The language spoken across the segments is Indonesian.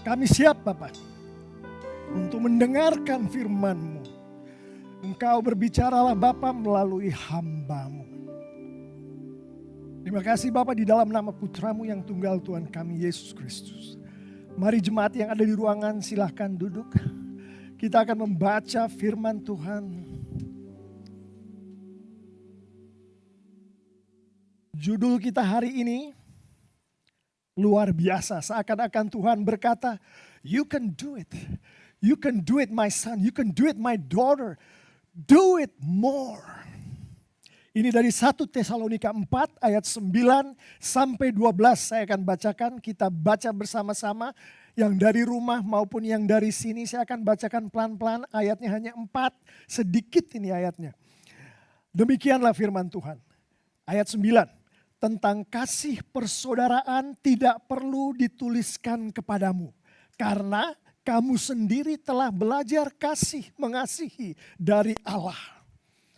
Kami siap Bapa untuk mendengarkan firman-Mu. Engkau berbicaralah Bapa melalui hamba-Mu. Terima kasih Bapa di dalam nama Putra-Mu yang tunggal Tuhan kami Yesus Kristus. Mari jemaat yang ada di ruangan silahkan duduk. Kita akan membaca firman Tuhan. Judul kita hari ini luar biasa, seakan-akan Tuhan berkata, you can do it. You can do it my son, you can do it my daughter. Do it more. Ini dari 1 Tesalonika 4 ayat 9 sampai 12 saya akan bacakan. Kita baca bersama-sama, yang dari rumah maupun yang dari sini saya akan bacakan pelan-pelan. Ayatnya hanya 4, sedikit ini ayatnya. Demikianlah firman Tuhan. Ayat 9. Tentang kasih persaudaraan tidak perlu dituliskan kepadamu. Karena kamu sendiri telah belajar kasih mengasihi dari Allah.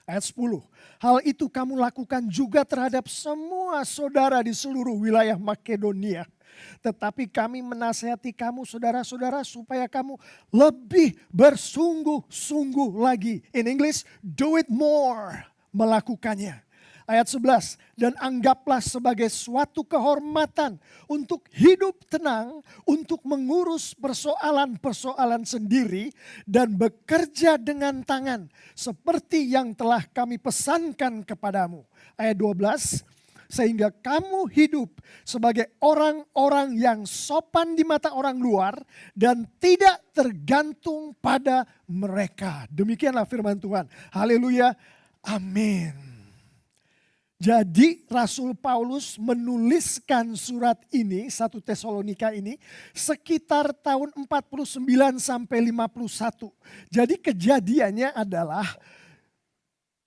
Ayat 10. Hal itu kamu lakukan juga terhadap semua saudara di seluruh wilayah Makedonia. Tetapi kami menasihati kamu saudara-saudara supaya kamu lebih bersungguh-sungguh lagi. In English, do it more. Melakukannya. Ayat 11, dan anggaplah sebagai suatu kehormatan untuk hidup tenang, untuk mengurus persoalan-persoalan sendiri dan bekerja dengan tangan seperti yang telah kami pesankan kepadamu. Ayat 12, sehingga kamu hidup sebagai orang-orang yang sopan di mata orang luar dan tidak tergantung pada mereka. Demikianlah firman Tuhan. Haleluya. Amin. Jadi Rasul Paulus menuliskan surat ini, 1 Tesalonika ini, sekitar tahun 49 sampai 51. Jadi kejadiannya adalah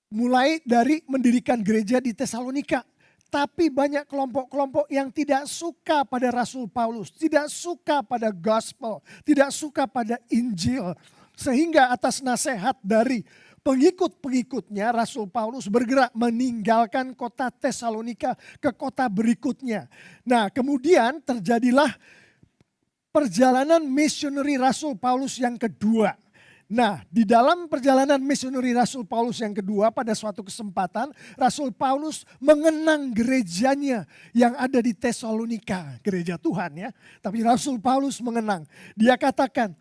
mulai dari mendirikan gereja di Tesalonika. Tapi banyak kelompok-kelompok yang tidak suka pada Rasul Paulus, tidak suka pada gospel, tidak suka pada Injil. Sehingga atas nasihat dari pengikut-pengikutnya, Rasul Paulus bergerak meninggalkan kota Tesalonika ke kota berikutnya. Nah, kemudian terjadilah perjalanan misioneri Rasul Paulus yang kedua. Nah, di dalam perjalanan misioneri Rasul Paulus yang kedua, pada suatu kesempatan Rasul Paulus mengenang gerejanya yang ada di Tesalonika, gereja Tuhan ya. Tapi Rasul Paulus mengenang, dia katakan,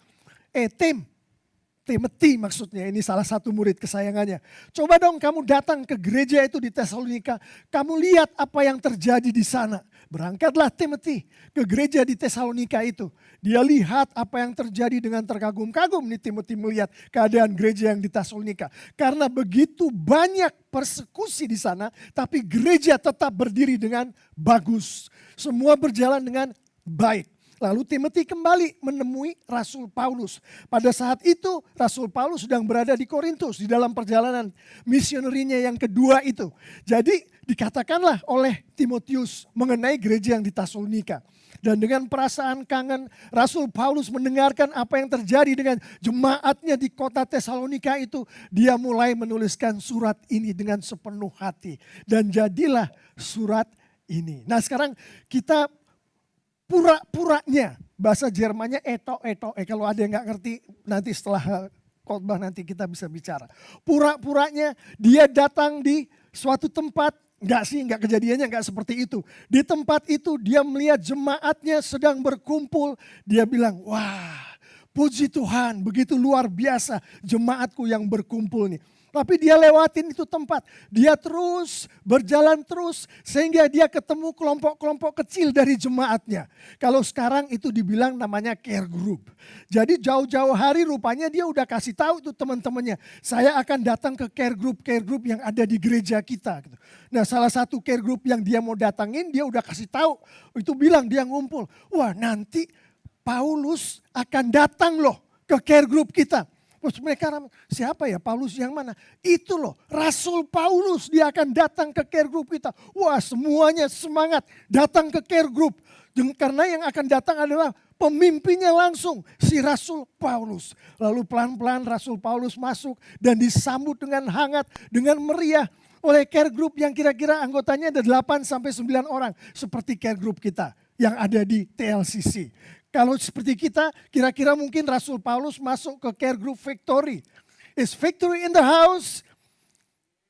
Timothy maksudnya, ini salah satu murid kesayangannya. Coba dong kamu datang ke gereja itu di Tesalonika, kamu lihat apa yang terjadi di sana. Berangkatlah Timothy ke gereja di Tesalonika itu. Dia lihat apa yang terjadi dengan terkagum-kagum nih Timothy melihat keadaan gereja yang di Tesalonika. Karena begitu banyak persekusi di sana, tapi gereja tetap berdiri dengan bagus. Semua berjalan dengan baik. Lalu Timothy kembali menemui Rasul Paulus. Pada saat itu Rasul Paulus sedang berada di Korintus di dalam perjalanan misionerinya yang kedua itu. Jadi dikatakanlah oleh Timotius mengenai gereja yang di Tesalonika. Dan dengan perasaan kangen Rasul Paulus mendengarkan apa yang terjadi dengan jemaatnya di kota Tesalonika itu. Dia mulai menuliskan surat ini dengan sepenuh hati. Dan jadilah surat ini. Nah sekarang kita pura-puranya, bahasa Jermannya kalau ada yang gak ngerti nanti setelah khotbah nanti kita bisa bicara. Pura-puranya dia datang di suatu tempat, enggak kejadiannya enggak seperti itu. Di tempat itu dia melihat jemaatnya sedang berkumpul, dia bilang wah puji Tuhan begitu luar biasa jemaatku yang berkumpul nih. Tapi dia lewatin itu tempat. Dia terus berjalan terus sehingga dia ketemu kelompok-kelompok kecil dari jemaatnya. Kalau sekarang itu dibilang namanya care group. Jadi jauh-jauh hari rupanya dia udah kasih tahu tuh teman-temannya. Saya akan datang ke care group yang ada di gereja kita. Nah salah satu care group yang dia mau datangin dia udah kasih tahu. Itu bilang dia ngumpul. Wah nanti Paulus akan datang loh ke care group kita. Terus mereka siapa ya Paulus yang mana? Itu loh Rasul Paulus dia akan datang ke care group kita. Wah semuanya semangat datang ke care group. Karena yang akan datang adalah pemimpinnya langsung si Rasul Paulus. Lalu pelan-pelan Rasul Paulus masuk dan disambut dengan hangat, dengan meriah oleh care group yang kira-kira anggotanya ada 8-9 orang. Seperti care group kita yang ada di TLCC. Kalau seperti kita, kira-kira mungkin Rasul Paulus masuk ke care group Victory. Is Victory in the house?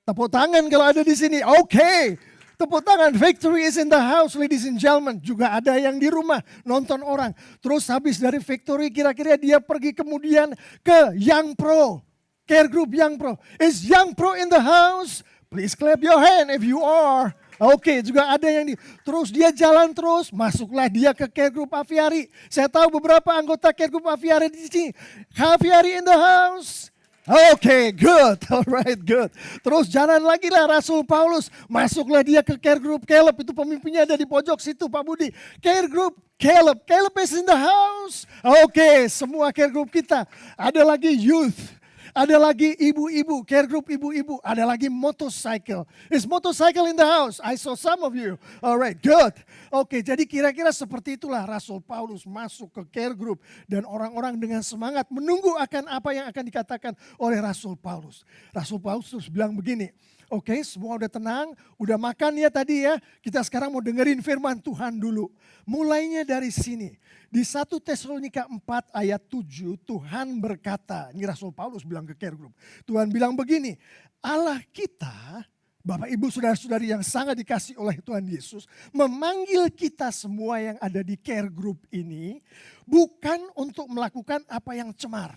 Tepuk tangan kalau ada di sini. Oke. Tepuk tangan, Victory is in the house, ladies and gentlemen. Juga ada yang di rumah nonton orang. Terus habis dari Victory, kira-kira dia pergi kemudian ke Young Pro. Care group Young Pro. Is Young Pro in the house? Please clap your hand if you are. Oke, juga ada yang terus dia jalan terus, masuklah dia ke care group Aviary. Saya tahu beberapa anggota care group Aviary di sini. Aviary in the house. Oke, good. Alright, good. Terus jalan lagi lah Rasul Paulus. Masuklah dia ke care group Caleb. Itu pemimpinnya ada di pojok situ Pak Budi. Care group Caleb. Caleb is in the house. Oke, semua care group kita. Ada lagi youth. Ada lagi ibu-ibu, care group ibu-ibu. Ada lagi motorcycle. Is motorcycle in the house? I saw some of you. Alright, good. Oke, jadi kira-kira seperti itulah Rasul Paulus masuk ke care group. Dan orang-orang dengan semangat menunggu akan apa yang akan dikatakan oleh Rasul Paulus. Rasul Paulus terus bilang begini, oke, semua udah tenang, udah makan ya tadi ya. Kita sekarang mau dengerin firman Tuhan dulu. Mulainya dari sini. Di 1 Tesalonika 4 ayat 7 Tuhan berkata, ini Rasul Paulus bilang ke care group. Tuhan bilang begini, Allah kita, Bapak Ibu Saudara-saudari yang sangat dikasih oleh Tuhan Yesus, memanggil kita semua yang ada di care group ini bukan untuk melakukan apa yang cemar,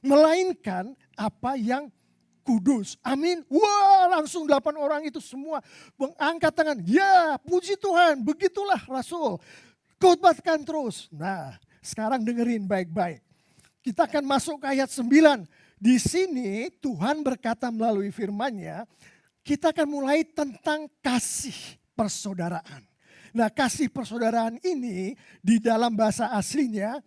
melainkan apa yang kudus. Amin. Wah, langsung 8 orang itu semua mengangkat tangan. Ya, puji Tuhan, begitulah Rasul. Khotbahkan terus. Nah, sekarang dengerin baik-baik. Kita akan masuk ke ayat 9. Di sini Tuhan berkata melalui firman-Nya, kita akan mulai tentang kasih persaudaraan. Nah, kasih persaudaraan ini di dalam bahasa aslinya,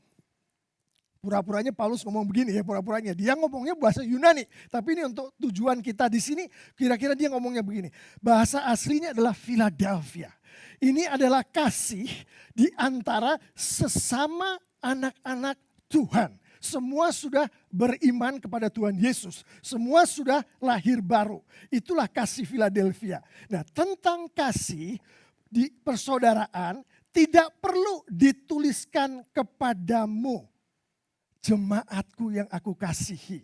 pura-puranya Paulus ngomong begini ya, pura-puranya. Dia ngomongnya bahasa Yunani. Tapi ini untuk tujuan kita di sini, kira-kira dia ngomongnya begini. Bahasa aslinya adalah Philadelphia. Ini adalah kasih di antara sesama anak-anak Tuhan. Semua sudah beriman kepada Tuhan Yesus. Semua sudah lahir baru. Itulah kasih Philadelphia. Nah, tentang kasih di persaudaraan tidak perlu dituliskan kepadamu, jemaatku yang aku kasihi.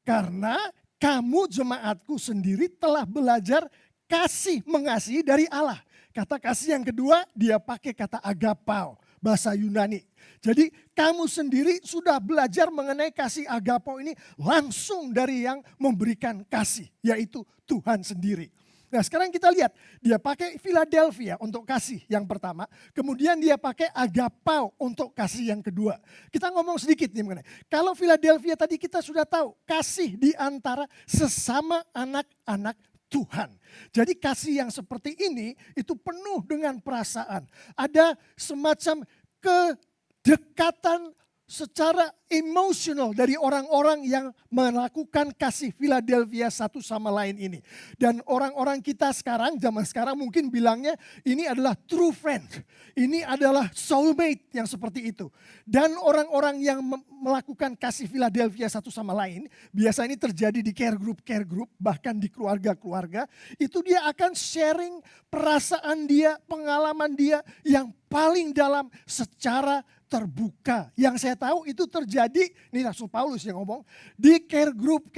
Karena kamu jemaatku sendiri telah belajar kasih mengasihi dari Allah. Kata kasih yang kedua dia pakai kata agapao, bahasa Yunani. Jadi kamu sendiri sudah belajar mengenai kasih agapao ini langsung dari yang memberikan kasih, yaitu Tuhan sendiri. Nah, sekarang kita lihat, dia pakai Philadelphia untuk kasih yang pertama, kemudian dia pakai agapao untuk kasih yang kedua. Kita ngomong sedikit nih mengenai, kalau Philadelphia tadi kita sudah tahu, kasih di antara sesama anak-anak Tuhan. Jadi kasih yang seperti ini itu penuh dengan perasaan. Ada semacam kedekatan secara emosional dari orang-orang yang melakukan kasih Philadelphia satu sama lain ini. Dan orang-orang kita sekarang, zaman sekarang mungkin bilangnya ini adalah true friend. Ini adalah soulmate yang seperti itu. Dan orang-orang yang melakukan kasih Philadelphia satu sama lain, biasa ini terjadi di care group, bahkan di keluarga-keluarga, itu dia akan sharing perasaan dia, pengalaman dia yang paling dalam secara terbuka. Yang saya tahu itu terjadi, ini Rasul Paulus yang ngomong, di care group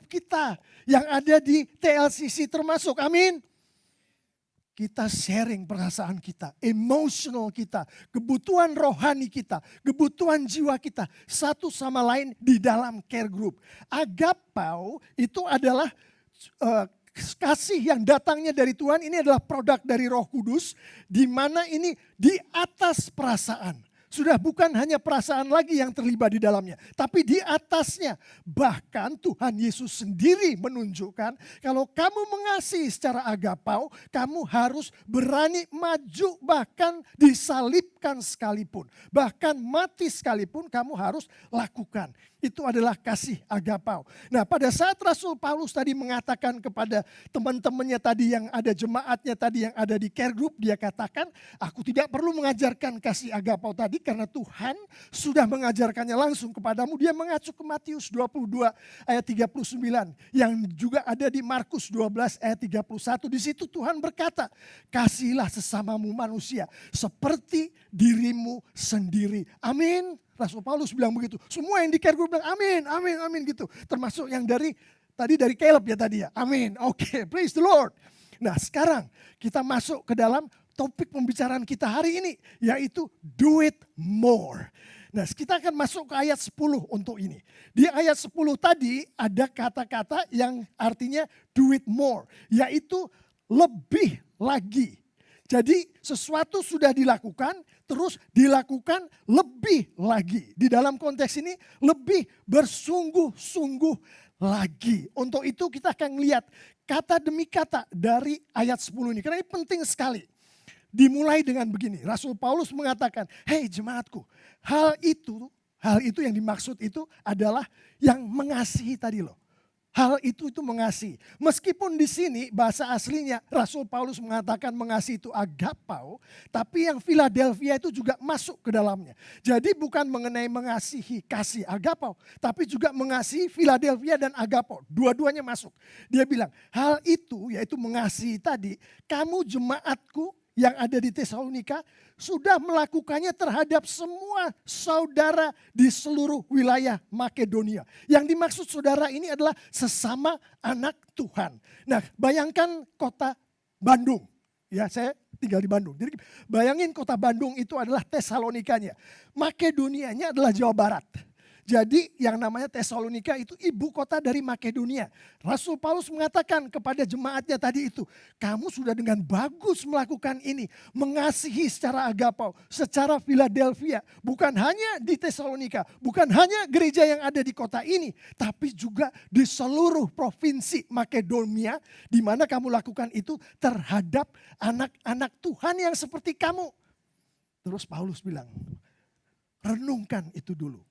kita yang ada di TLCC termasuk. Amin. Kita sharing perasaan kita, emosional kita, kebutuhan rohani kita, kebutuhan jiwa kita satu sama lain di dalam care group. Agapao itu adalah kasih yang datangnya dari Tuhan, ini adalah produk dari Roh Kudus, di mana ini di atas perasaan. Sudah bukan hanya perasaan lagi yang terlibat di dalamnya. Tapi di atasnya. Bahkan Tuhan Yesus sendiri menunjukkan kalau kamu mengasihi secara agapao, kamu harus berani maju bahkan disalibkan sekalipun. Bahkan mati sekalipun kamu harus lakukan. Itu adalah kasih agapao. Nah, pada saat Rasul Paulus tadi mengatakan kepada teman-temannya tadi yang ada jemaatnya tadi yang ada di care group, dia katakan, aku tidak perlu mengajarkan kasih agapao tadi karena Tuhan sudah mengajarkannya langsung kepadamu. Dia mengacu ke Matius 22 ayat 39 yang juga ada di Markus 12 ayat 31. Di situ Tuhan berkata, kasihilah sesamamu manusia seperti dirimu sendiri. Amin. Rasul Paulus bilang begitu. Semua yang di care group bilang amin, amin, amin gitu. Termasuk yang dari Caleb ya tadi ya. Amin. Oke, praise the Lord. Nah sekarang kita masuk ke dalam topik pembicaraan kita hari ini, yaitu do it more. Nah kita akan masuk ke ayat 10 untuk ini. Di ayat 10 tadi ada kata-kata yang artinya do it more, yaitu lebih lagi. Jadi sesuatu sudah dilakukan, terus dilakukan lebih lagi. Di dalam konteks ini lebih bersungguh-sungguh lagi. Untuk itu kita akan lihat kata demi kata dari ayat 10 ini. Karena ini penting sekali. Dimulai dengan begini, Rasul Paulus mengatakan, hei jemaatku, hal itu yang dimaksud itu adalah yang mengasihi tadi loh. Hal itu mengasihi. Meskipun di sini bahasa aslinya Rasul Paulus mengatakan mengasihi itu agapao, tapi yang Philadelphia itu juga masuk ke dalamnya. Jadi bukan mengenai mengasihi kasih agapao, tapi juga mengasihi Philadelphia dan agapao. Dua-duanya masuk. Dia bilang hal itu yaitu mengasihi tadi, kamu jemaatku yang ada di Tesalonika sudah melakukannya terhadap semua saudara di seluruh wilayah Makedonia. Yang dimaksud saudara ini adalah sesama anak Tuhan. Nah, bayangkan kota Bandung. Ya, saya tinggal di Bandung. Jadi bayangin kota Bandung itu adalah Tesalonikanya. Makedonianya adalah Jawa Barat. Jadi yang namanya Tesalonika itu ibu kota dari Makedonia. Rasul Paulus mengatakan kepada jemaatnya tadi itu, kamu sudah dengan bagus melakukan ini. Mengasihi secara agapao, secara Philadelphia. Bukan hanya di Tesalonika, bukan hanya gereja yang ada di kota ini. Tapi juga di seluruh provinsi Makedonia. Di mana kamu lakukan itu terhadap anak-anak Tuhan yang seperti kamu. Terus Paulus bilang, renungkan itu dulu.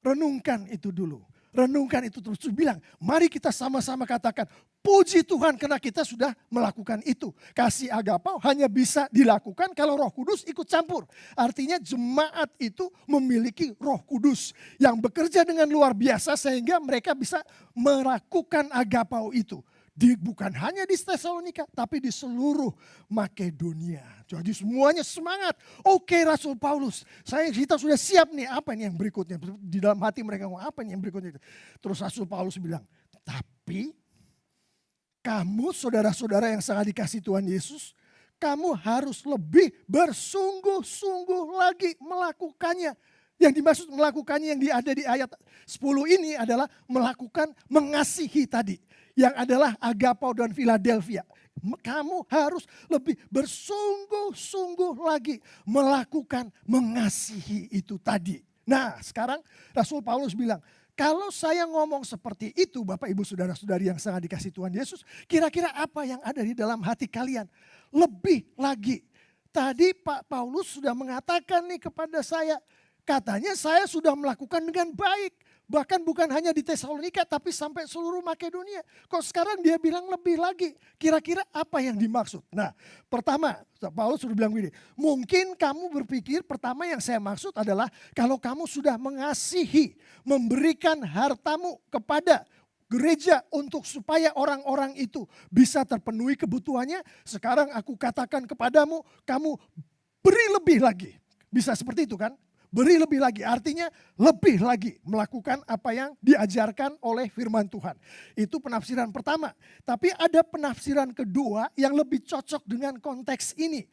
Renungkan itu dulu. Renungkan itu terus. Terus bilang, mari kita sama-sama katakan, puji Tuhan karena kita sudah melakukan itu. Kasih agapao hanya bisa dilakukan kalau Roh Kudus ikut campur. Artinya jemaat itu memiliki Roh Kudus yang bekerja dengan luar biasa sehingga mereka bisa melakukan agapao itu. Bukan hanya di Tesalonika, tapi di seluruh Makedonia. Jadi semuanya semangat. Oke Rasul Paulus, kita sudah siap nih. Apa nih yang berikutnya? Di dalam hati mereka ngomong apa nih yang berikutnya? Terus Rasul Paulus bilang, tapi kamu saudara-saudara yang sangat dikasih Tuhan Yesus, kamu harus lebih bersungguh-sungguh lagi melakukannya. Yang dimaksud melakukannya yang ada di ayat 10 ini adalah melakukan mengasihi tadi. Yang adalah agapao dan Philadelphia. Kamu harus lebih bersungguh-sungguh lagi melakukan mengasihi itu tadi. Nah sekarang Rasul Paulus bilang, kalau saya ngomong seperti itu Bapak Ibu Saudara-saudari yang sangat dikasih Tuhan Yesus, kira-kira apa yang ada di dalam hati kalian? Lebih lagi. Tadi Pak Paulus sudah mengatakan nih kepada saya, katanya saya sudah melakukan dengan baik. Bahkan bukan hanya di Tesalonika tapi sampai seluruh Makedonia. Kok sekarang dia bilang lebih lagi. Kira-kira apa yang dimaksud? Nah pertama Paulus sudah bilang begini. Mungkin kamu berpikir pertama yang saya maksud adalah kalau kamu sudah mengasihi. Memberikan hartamu kepada gereja untuk supaya orang-orang itu bisa terpenuhi kebutuhannya. Sekarang aku katakan kepadamu kamu beri lebih lagi. Bisa seperti itu kan? Beri lebih lagi, artinya lebih lagi melakukan apa yang diajarkan oleh firman Tuhan. Itu penafsiran pertama. Tapi ada penafsiran kedua yang lebih cocok dengan konteks ini.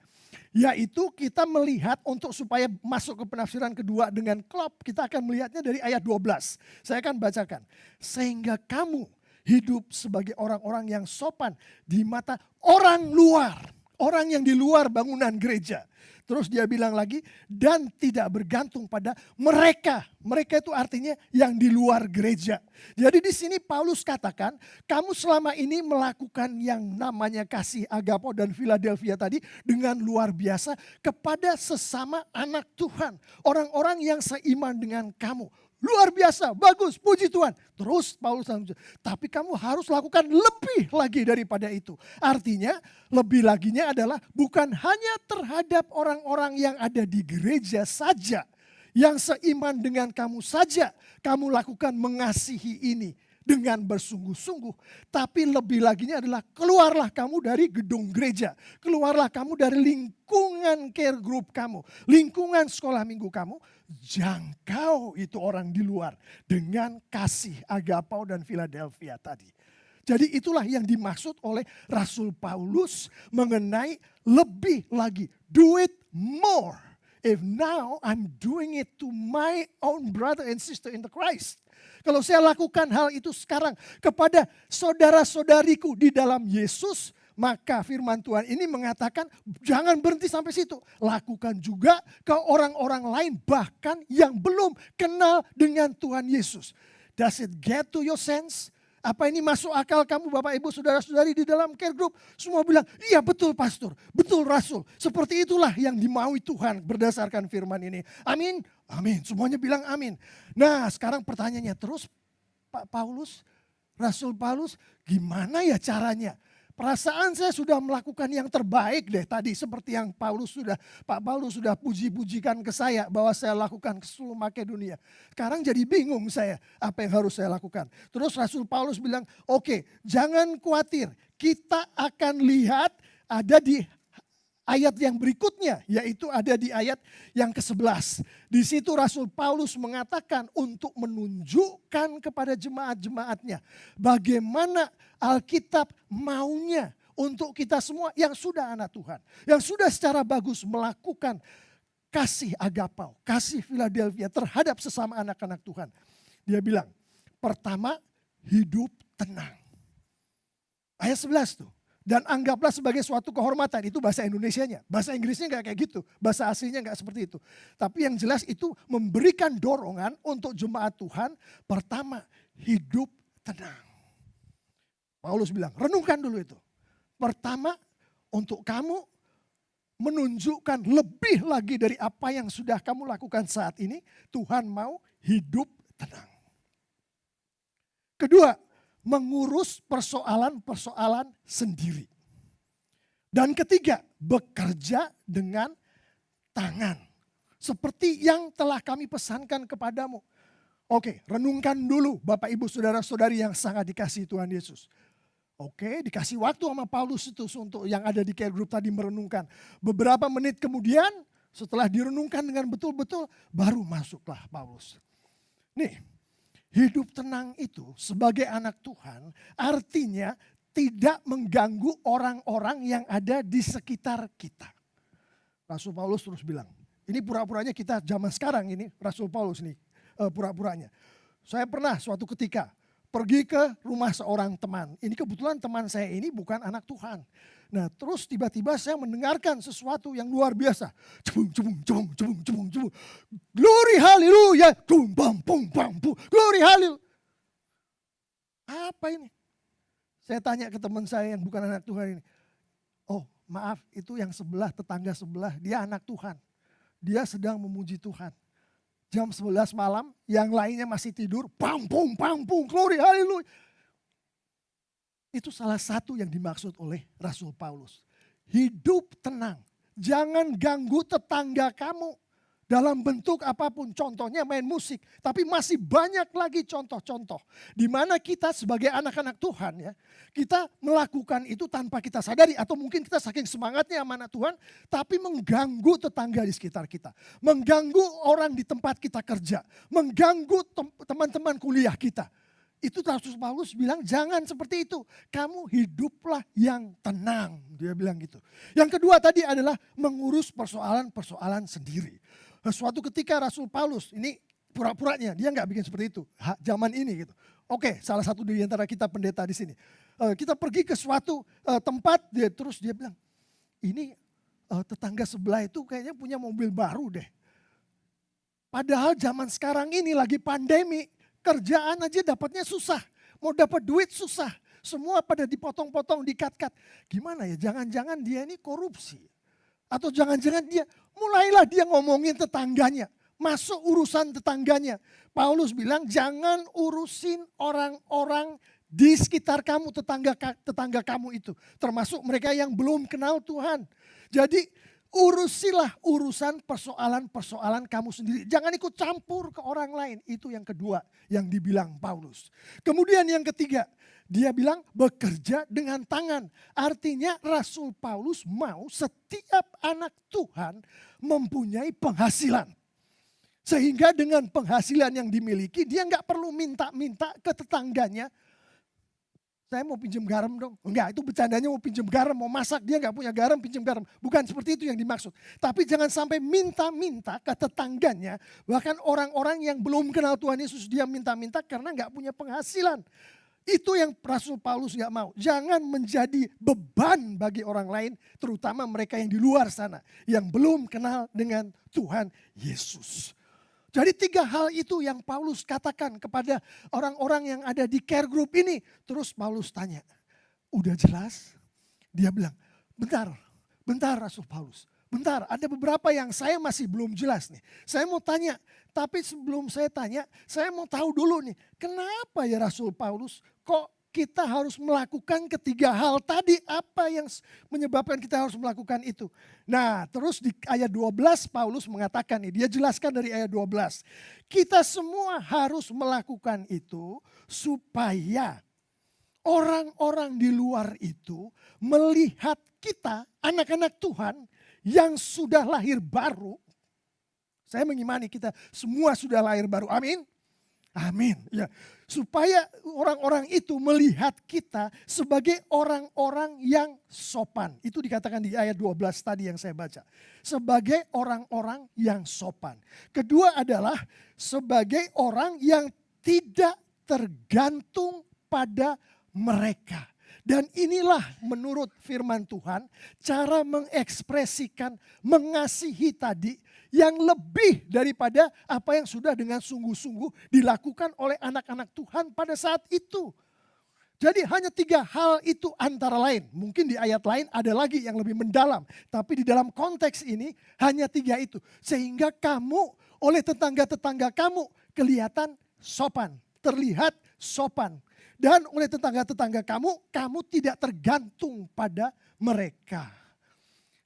Yaitu kita melihat untuk supaya masuk ke penafsiran kedua dengan klop, kita akan melihatnya dari ayat 12. Saya akan bacakan. Sehingga kamu hidup sebagai orang-orang yang sopan di mata orang luar. Orang yang di luar bangunan gereja. Terus dia bilang lagi, dan tidak bergantung pada mereka. Mereka itu artinya yang di luar gereja. Jadi di sini Paulus katakan, kamu selama ini melakukan yang namanya kasih agapao dan Philadelphia tadi dengan luar biasa kepada sesama anak Tuhan. Orang-orang yang seiman dengan kamu. luar biasa, bagus, puji Tuhan. Terus Paulus lanjut, tapi kamu harus lakukan lebih lagi daripada itu. Artinya lebih laginya adalah bukan hanya terhadap orang-orang yang ada di gereja saja, yang seiman dengan kamu saja, kamu lakukan mengasihi ini dengan bersungguh-sungguh. Tapi lebih laginya adalah keluarlah kamu dari gedung gereja. Keluarlah kamu dari lingkungan care group kamu. Lingkungan sekolah minggu kamu. Jangkau itu orang di luar dengan kasih Agapau dan Philadelphia tadi. Jadi itulah yang dimaksud oleh Rasul Paulus mengenai lebih lagi. Do it more. If now I'm doing it to my own brother and sister in the Christ. Kalau saya lakukan hal itu sekarang kepada saudara-saudariku di dalam Yesus, maka firman Tuhan ini mengatakan jangan berhenti sampai situ. Lakukan juga ke orang-orang lain bahkan yang belum kenal dengan Tuhan Yesus. Does it get to your sense? Apa ini masuk akal kamu Bapak Ibu Saudara-saudari di dalam care group? Semua bilang, iya betul pastor, betul Rasul. Seperti itulah yang dimaui Tuhan berdasarkan firman ini. Amin, amin. Semuanya bilang amin. Nah sekarang pertanyaannya terus Pak Paulus, Rasul Paulus gimana ya caranya? Perasaan saya sudah melakukan yang terbaik deh tadi seperti yang Pak Paulus sudah puji-pujikan ke saya bahwa saya lakukan ke seluruh Makedonia. Sekarang jadi bingung saya apa yang harus saya lakukan. Terus Rasul Paulus bilang, oke, jangan khawatir, kita akan lihat ada di ayat yang berikutnya, yaitu ada di ayat yang ke-11. Di situ Rasul Paulus mengatakan untuk menunjukkan kepada jemaat-jemaatnya bagaimana Alkitab maunya untuk kita semua yang sudah anak Tuhan. Yang sudah secara bagus melakukan kasih Agapau, kasih Philadelphia terhadap sesama anak-anak Tuhan. Dia bilang, pertama hidup tenang. Ayat 11 tuh. Dan anggaplah sebagai suatu kehormatan. Itu bahasa Indonesianya. Bahasa Inggrisnya nggak kayak gitu. Bahasa aslinya nggak seperti itu. Tapi yang jelas itu memberikan dorongan untuk jemaat Tuhan. Pertama, hidup tenang. Paulus bilang, renungkan dulu itu. Pertama, untuk kamu menunjukkan lebih lagi dari apa yang sudah kamu lakukan saat ini. Tuhan mau hidup tenang. Kedua, mengurus persoalan-persoalan sendiri. Dan ketiga, bekerja dengan tangan. Seperti yang telah kami pesankan kepadamu. Oke, renungkan dulu Bapak Ibu Saudara-saudari yang sangat dikasihi Tuhan Yesus. Oke, dikasih waktu sama Paulus itu untuk yang ada di care group tadi merenungkan. Beberapa menit kemudian setelah direnungkan dengan betul-betul baru masuklah Paulus. Nih, hidup tenang itu sebagai anak Tuhan artinya tidak mengganggu orang-orang yang ada di sekitar kita. Rasul Paulus terus bilang, ini pura-puranya kita zaman sekarang ini, Rasul Paulus nih pura-puranya. Saya pernah suatu ketika pergi ke rumah seorang teman. Ini kebetulan teman saya ini bukan anak Tuhan. Nah terus tiba-tiba saya mendengarkan sesuatu yang luar biasa. Cebung, cebung, cebung, cebung, cebung, cebung. Glory haleluya. Bum, bam, bum, bam, bum. Glory haleluya. Apa ini? Saya tanya ke teman saya yang bukan anak Tuhan ini. Oh maaf, itu yang sebelah, tetangga sebelah. Dia anak Tuhan. Dia sedang memuji Tuhan. Jam 11 malam, yang lainnya masih tidur. Pam, pum, pam, pum. Glory haleluya. Itu salah satu yang dimaksud oleh Rasul Paulus. Hidup tenang. Jangan ganggu tetangga kamu. Dalam bentuk apapun. Contohnya main musik. Tapi masih banyak lagi contoh-contoh. Di mana kita sebagai anak-anak Tuhan ya. Kita melakukan itu tanpa kita sadari. Atau mungkin kita saking semangatnya sama anak Tuhan. Tapi mengganggu tetangga di sekitar kita. Mengganggu orang di tempat kita kerja. Mengganggu teman-teman kuliah kita. Itu Rasul Paulus bilang jangan seperti itu. Kamu hiduplah yang tenang. Dia bilang gitu. Yang kedua tadi adalah mengurus persoalan-persoalan sendiri. Suatu ketika Rasul Paulus, ini pura-puranya, dia nggak bikin seperti itu. Zaman ini gitu. Oke, salah satu di antara kita pendeta di sini. Kita pergi ke suatu tempat, terus dia bilang, ini tetangga sebelah itu kayaknya punya mobil baru deh. Padahal zaman sekarang ini lagi pandemi, kerjaan aja dapatnya susah. Mau dapat duit susah. Semua pada dipotong-potong, di-cut-cut. Gimana ya, jangan-jangan dia ini korupsi. Atau jangan-jangan mulailah dia ngomongin tetangganya. masuk urusan tetangganya. Paulus bilang jangan urusin orang-orang di sekitar kamu, tetangga kamu itu. Termasuk mereka yang belum kenal Tuhan. Jadi urusilah urusan persoalan-persoalan kamu sendiri. Jangan ikut campur ke orang lain. Itu yang kedua yang dibilang Paulus. Kemudian yang ketiga, dia bilang bekerja dengan tangan. Artinya Rasul Paulus mau setiap anak Tuhan mempunyai penghasilan. Sehingga dengan penghasilan yang dimiliki dia nggak perlu minta-minta ke tetangganya. Saya mau pinjam garam dong. Enggak, itu bercandanya mau pinjam garam, mau masak. Dia nggak punya garam, pinjam garam. Bukan seperti itu yang dimaksud. Tapi jangan sampai minta-minta ke tetangganya. Bahkan orang-orang yang belum kenal Tuhan Yesus dia minta-minta karena nggak punya penghasilan. Itu yang Rasul Paulus gak mau. Jangan menjadi beban bagi orang lain, terutama mereka yang di luar sana, yang belum kenal dengan Tuhan Yesus. Jadi 3 hal itu yang Paulus katakan kepada orang-orang yang ada di care group ini. Terus Paulus tanya, udah jelas? Dia bilang, bentar Rasul Paulus. Bentar, ada beberapa yang saya masih belum jelas nih. Saya mau tanya, tapi sebelum saya tanya, saya mau tahu dulu nih. Kenapa ya Rasul Paulus kok kita harus melakukan ketiga hal tadi? Apa yang menyebabkan kita harus melakukan itu? Nah, terus di ayat 12 Paulus mengatakan nih, dia jelaskan dari ayat 12. Kita semua harus melakukan itu supaya orang-orang di luar itu melihat kita, anak-anak Tuhan, yang sudah lahir baru. Saya mengimani kita semua sudah lahir baru. Amin. Amin. Ya, supaya orang-orang itu melihat kita sebagai orang-orang yang sopan. Itu dikatakan di ayat 12 tadi yang saya baca. Sebagai orang-orang yang sopan. Kedua adalah sebagai orang yang tidak tergantung pada mereka. Dan inilah menurut firman Tuhan cara mengekspresikan mengasihi tadi yang lebih daripada apa yang sudah dengan sungguh-sungguh dilakukan oleh anak-anak Tuhan pada saat itu. Jadi hanya 3 hal itu antara lain. Mungkin di ayat lain ada lagi yang lebih mendalam. Tapi di dalam konteks ini hanya 3 itu. Sehingga kamu oleh tetangga-tetangga kamu kelihatan sopan. Terlihat sopan. Dan oleh tetangga-tetangga kamu tidak tergantung pada mereka.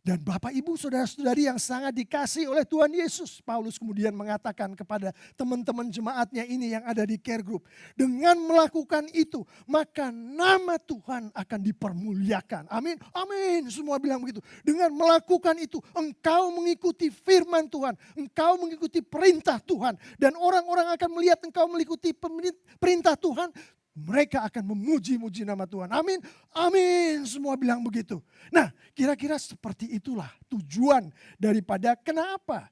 Dan Bapak Ibu saudara-saudari yang sangat dikasihi oleh Tuhan Yesus. Paulus kemudian mengatakan kepada teman-teman jemaatnya ini yang ada di care group. Dengan melakukan itu maka nama Tuhan akan dipermuliakan. Amin, amin, semua bilang begitu. Dengan melakukan itu engkau mengikuti firman Tuhan. Engkau mengikuti perintah Tuhan. Dan orang-orang akan melihat engkau mengikuti perintah Tuhan. Mereka akan memuji-muji nama Tuhan. Amin, amin. Semua bilang begitu. Nah, kira-kira seperti itulah tujuan daripada kenapa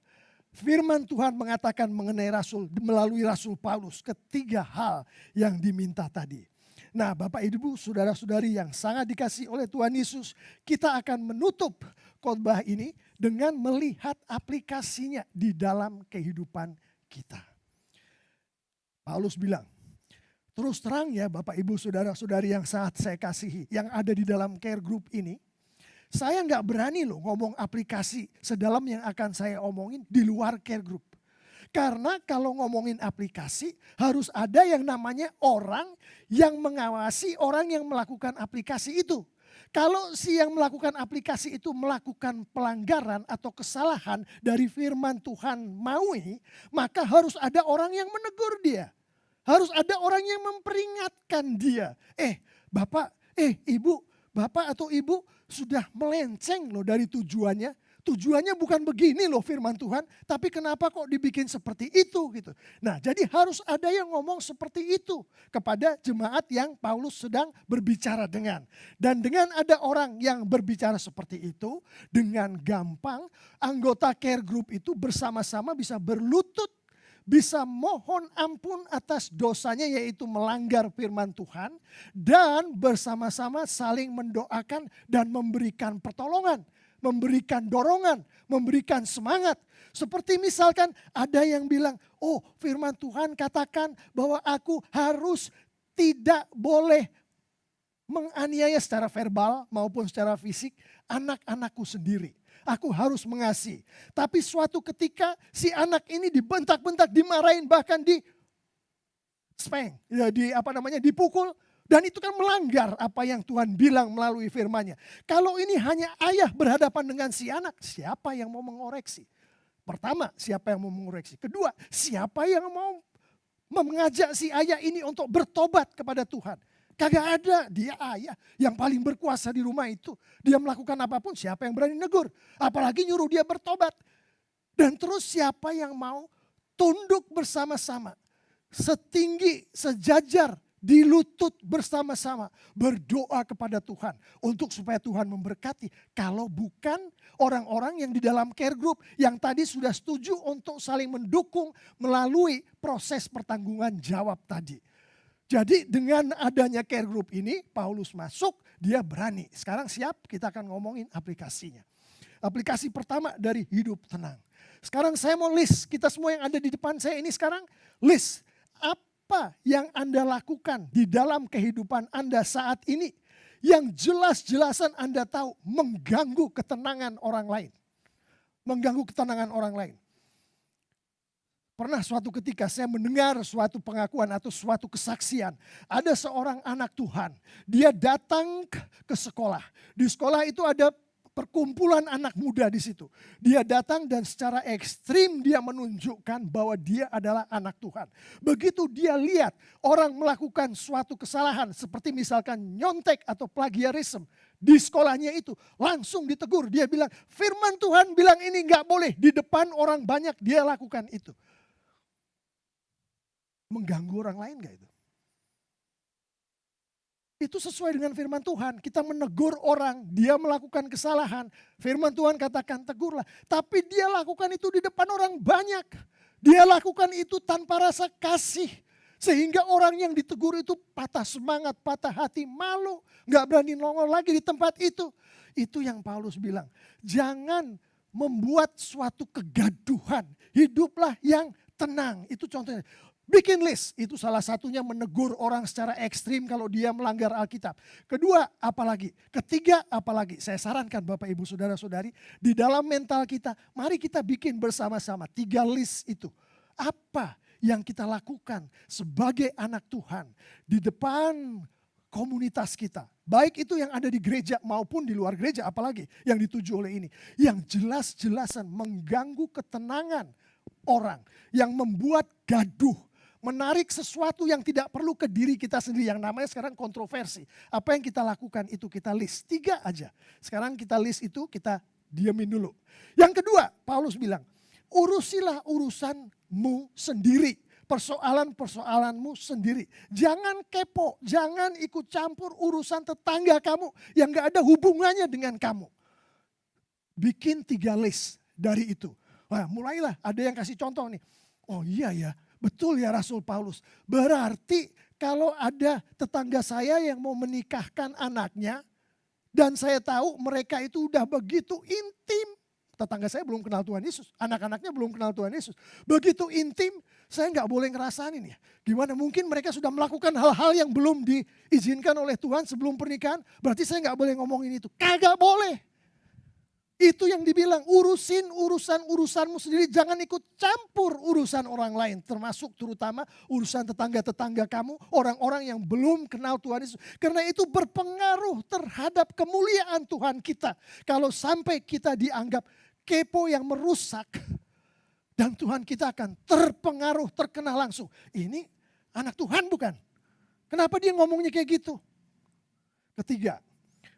firman Tuhan mengatakan mengenai melalui Rasul Paulus ketiga hal yang diminta tadi. Nah, Bapak Ibu, saudara-saudari yang sangat dikasihi oleh Tuhan Yesus, kita akan menutup khotbah ini dengan melihat aplikasinya di dalam kehidupan kita. Paulus bilang, terus terang ya Bapak Ibu saudara-saudari yang sangat saya kasihi. Yang ada di dalam care group ini. Saya nggak berani loh ngomong aplikasi sedalam yang akan saya omongin di luar care group. Karena kalau ngomongin aplikasi harus ada yang namanya orang yang mengawasi orang yang melakukan aplikasi itu. Kalau si yang melakukan aplikasi itu melakukan pelanggaran atau kesalahan dari firman Tuhan maui, maka harus ada orang yang menegur dia. Harus ada orang yang memperingatkan dia. Bapak, ibu, bapak atau ibu sudah melenceng loh dari tujuannya. Tujuannya bukan begini loh firman Tuhan, tapi kenapa kok dibikin seperti itu gitu. Nah, jadi harus ada yang ngomong seperti itu kepada jemaat yang Paulus sedang berbicara dengan. Dan dengan ada orang yang berbicara seperti itu, dengan gampang anggota care group itu bersama-sama bisa berlutut, bisa mohon ampun atas dosanya yaitu melanggar firman Tuhan. Dan bersama-sama saling mendoakan dan memberikan pertolongan. Memberikan dorongan, memberikan semangat. Seperti misalkan ada yang bilang, oh firman Tuhan katakan bahwa aku harus tidak boleh menganiaya secara verbal maupun secara fisik anak-anakku sendiri. aku harus mengasihi. Tapi suatu ketika si anak ini dibentak-bentak, dimarahin, bahkan di spank, ya, dipukul. Dan itu kan melanggar apa yang Tuhan bilang melalui firman-Nya. Kalau ini hanya ayah berhadapan dengan si anak, siapa yang mau mengoreksi? Pertama, siapa yang mau mengoreksi? Kedua, siapa yang mau mengajak si ayah ini untuk bertobat kepada Tuhan? Kagak ada, dia ayah yang paling berkuasa di rumah itu. Dia melakukan apapun, siapa yang berani negur? Apalagi nyuruh dia bertobat. Dan terus siapa yang mau tunduk bersama-sama, setinggi, sejajar, di lutut bersama-sama berdoa kepada Tuhan untuk supaya Tuhan memberkati. Kalau bukan orang-orang yang di dalam care group yang tadi sudah setuju untuk saling mendukung melalui proses pertanggungan jawab tadi. Jadi dengan adanya care group ini Paulus masuk, dia berani. Sekarang siap, kita akan ngomongin aplikasinya. Aplikasi pertama dari hidup tenang. Sekarang saya mau list, kita semua yang ada di depan saya ini sekarang list. Apa yang Anda lakukan di dalam kehidupan Anda saat ini yang jelas-jelasan Anda tahu mengganggu ketenangan orang lain. Mengganggu ketenangan orang lain. Pernah suatu ketika saya mendengar suatu pengakuan atau suatu kesaksian. Ada seorang anak Tuhan, dia datang ke sekolah. Di sekolah itu ada perkumpulan anak muda di situ. Dia datang dan secara ekstrim dia menunjukkan bahwa dia adalah anak Tuhan. Begitu dia lihat orang melakukan suatu kesalahan seperti misalkan nyontek atau plagiarisme di sekolahnya itu, langsung ditegur. Dia bilang, firman Tuhan bilang ini nggak boleh. Di depan orang banyak dia lakukan itu. Mengganggu orang lain gak itu? Itu sesuai dengan firman Tuhan. Kita menegur orang, dia melakukan kesalahan. Firman Tuhan katakan tegurlah. Tapi dia lakukan itu di depan orang banyak. Dia lakukan itu tanpa rasa kasih. Sehingga orang yang ditegur itu patah semangat, patah hati, malu. Gak berani nongol lagi di tempat itu. Itu yang Paulus bilang. Jangan membuat suatu kegaduhan. Hiduplah yang tenang. Itu contohnya. Bikin list, itu salah satunya menegur orang secara ekstrim kalau dia melanggar Alkitab. Kedua, apalagi? Ketiga, apalagi? Saya sarankan Bapak Ibu Saudara-saudari, di dalam mental kita, mari kita bikin bersama-sama 3 list itu. Apa yang kita lakukan sebagai anak Tuhan di depan komunitas kita. Baik itu yang ada di gereja maupun di luar gereja, apalagi yang dituju oleh ini. Yang jelas-jelasan mengganggu ketenangan orang, yang membuat gaduh. Menarik sesuatu yang tidak perlu ke diri kita sendiri. Yang namanya sekarang kontroversi. Apa yang kita lakukan itu kita list. 3 aja. Sekarang kita list itu kita diamin dulu. Yang kedua Paulus bilang. Urusilah urusanmu sendiri. Persoalan-persoalanmu sendiri. Jangan kepo. Jangan ikut campur urusan tetangga kamu. Yang gak ada hubungannya dengan kamu. Bikin 3 list dari itu. Wah, mulailah ada yang kasih contoh nih. Oh iya ya. Betul ya Rasul Paulus. Berarti kalau ada tetangga saya yang mau menikahkan anaknya. Dan saya tahu mereka itu udah begitu intim. Tetangga saya belum kenal Tuhan Yesus. Anak-anaknya belum kenal Tuhan Yesus. Begitu intim saya nggak boleh ngerasain ya. Gimana mungkin mereka sudah melakukan hal-hal yang belum diizinkan oleh Tuhan sebelum pernikahan. Berarti saya nggak boleh ngomongin itu. Kagak boleh. Itu yang dibilang urusin urusan-urusanmu sendiri. Jangan ikut campur urusan orang lain. Termasuk terutama urusan tetangga-tetangga kamu. Orang-orang yang belum kenal Tuhan Yesus. Karena itu berpengaruh terhadap kemuliaan Tuhan kita. Kalau sampai kita dianggap kepo yang merusak. Dan Tuhan kita akan terpengaruh, terkena langsung. Ini anak Tuhan bukan? Kenapa dia ngomongnya kayak gitu? Ketiga,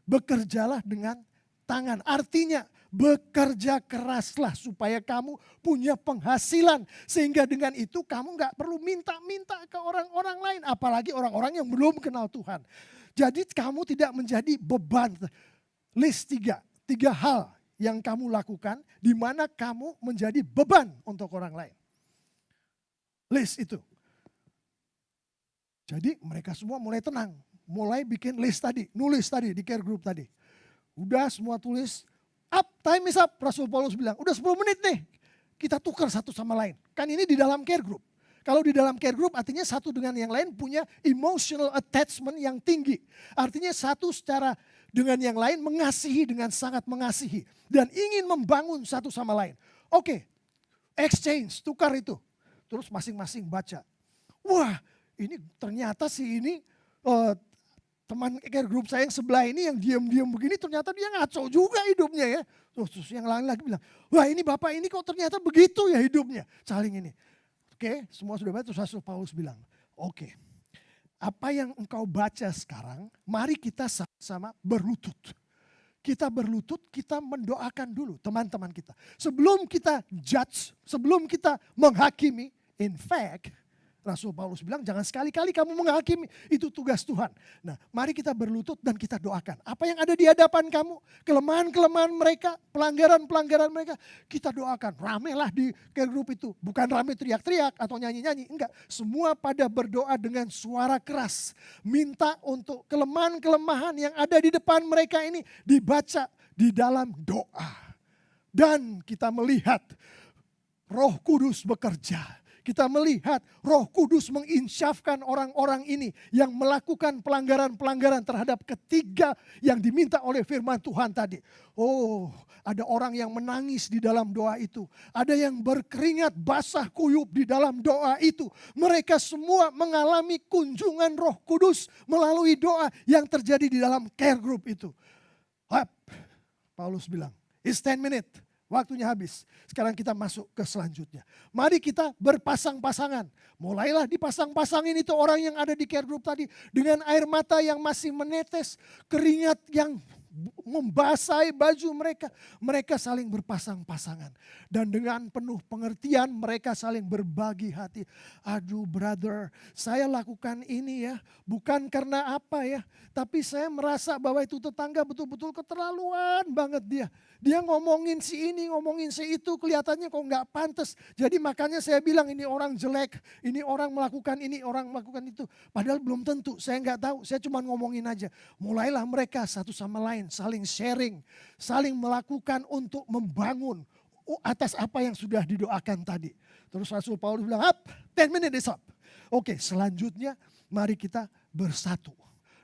bekerjalah dengan tangan. Artinya bekerja keraslah supaya kamu punya penghasilan. Sehingga dengan itu kamu gak perlu minta-minta ke orang-orang lain. Apalagi orang-orang yang belum kenal Tuhan. Jadi kamu tidak menjadi beban. List 3 hal yang kamu lakukan di mana kamu menjadi beban untuk orang lain. List itu. Jadi mereka semua mulai tenang. Mulai bikin list tadi, nulis tadi di care group tadi. Udah semua tulis, up, time is up. Rasul Paulus bilang, udah 10 menit nih. Kita tukar satu sama lain. Kan ini di dalam care group. Kalau di dalam care group artinya satu dengan yang lain punya emotional attachment yang tinggi. Artinya satu secara dengan yang lain mengasihi dengan sangat mengasihi. Dan ingin membangun satu sama lain. Oke, exchange, tukar itu. Terus masing-masing baca. Wah, ini ternyata si ini teman care group saya yang sebelah ini yang diam-diam begini ternyata dia ngaco juga hidupnya ya. Terus yang lain lagi bilang, wah ini bapak ini kok ternyata begitu ya hidupnya. Saling ini. Oke, semua sudah baca. Terus Rasul Paulus bilang, oke, apa yang engkau baca sekarang, mari kita sama-sama berlutut. Kita berlutut, kita mendoakan dulu teman-teman kita. Sebelum kita judge, sebelum kita menghakimi, in fact, Rasul Paulus bilang jangan sekali-kali kamu menghakimi, itu tugas Tuhan. Nah, mari kita berlutut dan kita doakan. Apa yang ada di hadapan kamu, kelemahan-kelemahan mereka, pelanggaran-pelanggaran mereka, kita doakan. Ramelah di care group itu, bukan rame teriak-teriak atau nyanyi-nyanyi, enggak. Semua pada berdoa dengan suara keras. Minta untuk kelemahan-kelemahan yang ada di depan mereka ini dibaca di dalam doa. Dan kita melihat Roh Kudus bekerja. Kita melihat Roh Kudus menginsyafkan orang-orang ini yang melakukan pelanggaran-pelanggaran terhadap ketiga yang diminta oleh firman Tuhan tadi. Oh, ada orang yang menangis di dalam doa itu. Ada yang berkeringat basah kuyup di dalam doa itu. Mereka semua mengalami kunjungan Roh Kudus melalui doa yang terjadi di dalam care group itu. Paulus bilang, it's 10 minutes. Waktunya habis. Sekarang kita masuk ke selanjutnya. Mari kita berpasang-pasangan. Mulailah dipasang-pasangin itu orang yang ada di care group tadi. Dengan air mata yang masih menetes. Keringat yang membasahi baju mereka. Mereka saling berpasang-pasangan. Dan dengan penuh pengertian mereka saling berbagi hati. Aduh brother, saya lakukan ini ya. Bukan karena apa ya. Tapi saya merasa bahwa itu tetangga betul-betul keterlaluan banget dia. Dia ngomongin si ini, ngomongin si itu, kelihatannya kok nggak pantas. Jadi makanya saya bilang ini orang jelek, ini orang melakukan ini, orang melakukan itu. Padahal belum tentu, saya nggak tahu, saya cuma ngomongin aja. Mulailah mereka satu sama lain saling sharing, saling melakukan untuk membangun atas apa yang sudah didoakan tadi. Terus Rasul Paulus bilang, 10 minutes is up. Oke, selanjutnya mari kita bersatu.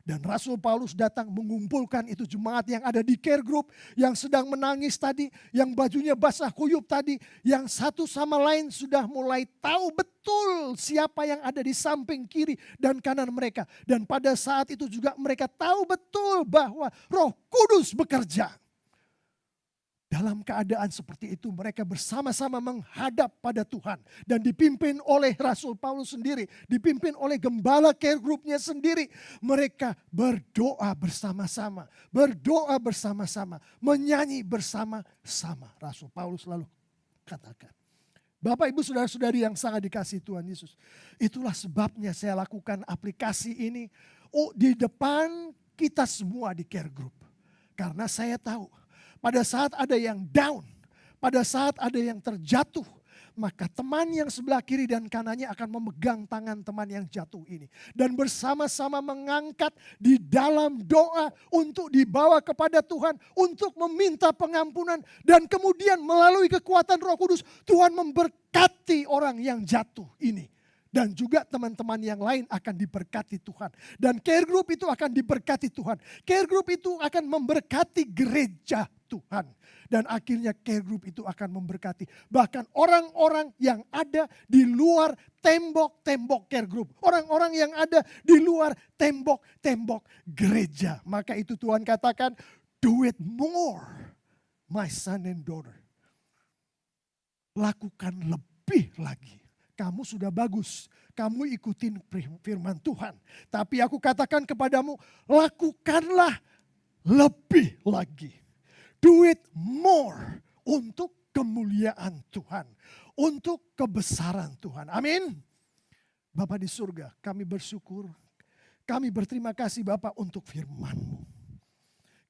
Dan Rasul Paulus datang mengumpulkan itu jemaat yang ada di care group, yang sedang menangis tadi, yang bajunya basah kuyup tadi, yang satu sama lain sudah mulai tahu betul siapa yang ada di samping kiri dan kanan mereka. Dan pada saat itu juga mereka tahu betul bahwa Roh Kudus bekerja. Dalam keadaan seperti itu mereka bersama-sama menghadap pada Tuhan. Dan dipimpin oleh Rasul Paulus sendiri. Dipimpin oleh gembala care groupnya sendiri. Mereka berdoa bersama-sama. Berdoa bersama-sama. Menyanyi bersama-sama. Rasul Paulus lalu katakan. Bapak ibu saudara-saudari yang sangat dikasihi Tuhan Yesus. Itulah sebabnya saya lakukan aplikasi ini. Di depan kita semua di care group. Karena saya tahu. Pada saat ada yang down, pada saat ada yang terjatuh, maka teman yang sebelah kiri dan kanannya akan memegang tangan teman yang jatuh ini. Dan bersama-sama mengangkat di dalam doa untuk dibawa kepada Tuhan, untuk meminta pengampunan. Dan kemudian melalui kekuatan Roh Kudus, Tuhan memberkati orang yang jatuh ini. Dan juga teman-teman yang lain akan diberkati Tuhan. Dan care group itu akan diberkati Tuhan. Care group itu akan memberkati gereja Tuhan. Dan akhirnya care group itu akan memberkati. Bahkan orang-orang yang ada di luar tembok-tembok care group. Orang-orang yang ada di luar tembok-tembok gereja. Maka itu Tuhan katakan, do it more, my son and daughter. Lakukan lebih lagi. Kamu sudah bagus, kamu ikutin firman Tuhan. Tapi aku katakan kepadamu, lakukanlah lebih lagi. Do it more untuk kemuliaan Tuhan. Untuk kebesaran Tuhan. Amin. Bapa di surga, kami bersyukur. Kami berterima kasih Bapa untuk firman-Mu.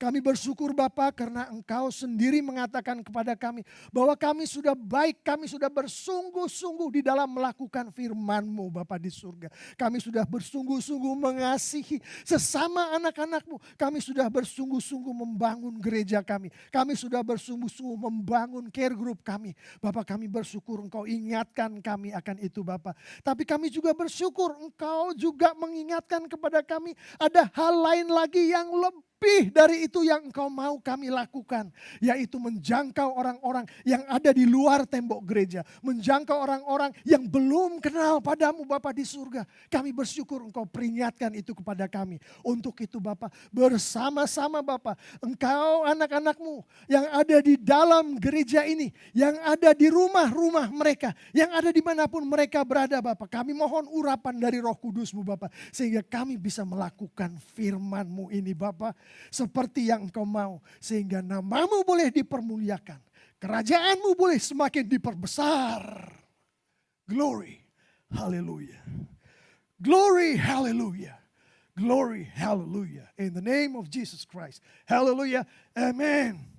Kami bersyukur Bapa karena Engkau sendiri mengatakan kepada kami bahwa kami sudah baik, kami sudah bersungguh-sungguh di dalam melakukan firman-Mu Bapa di surga. Kami sudah bersungguh-sungguh mengasihi sesama anak-anak-Mu. Kami sudah bersungguh-sungguh membangun gereja kami. Kami sudah bersungguh-sungguh membangun care group kami. Bapak, kami bersyukur Engkau ingatkan kami akan itu Bapak. Tapi kami juga bersyukur Engkau juga mengingatkan kepada kami ada hal lain lagi yang lebih dari itu yang Engkau mau kami lakukan. Yaitu menjangkau orang-orang yang ada di luar tembok gereja. Menjangkau orang-orang yang belum kenal padamu Bapa di surga. Kami bersyukur Engkau peringatkan itu kepada kami. Untuk itu Bapa, bersama-sama Bapa, Engkau anak-anak-Mu yang ada di dalam gereja ini. Yang ada di rumah-rumah mereka. Yang ada dimanapun mereka berada Bapa. Kami mohon urapan dari Roh Kudus-Mu Bapa. Sehingga kami bisa melakukan firman-Mu ini Bapa. Seperti yang Engkau mau. Sehingga nama-Mu boleh dipermuliakan. Kerajaan-Mu boleh semakin diperbesar. Glory. Hallelujah. Glory. Hallelujah. Glory. Hallelujah. In the name of Jesus Christ. Hallelujah. Amen.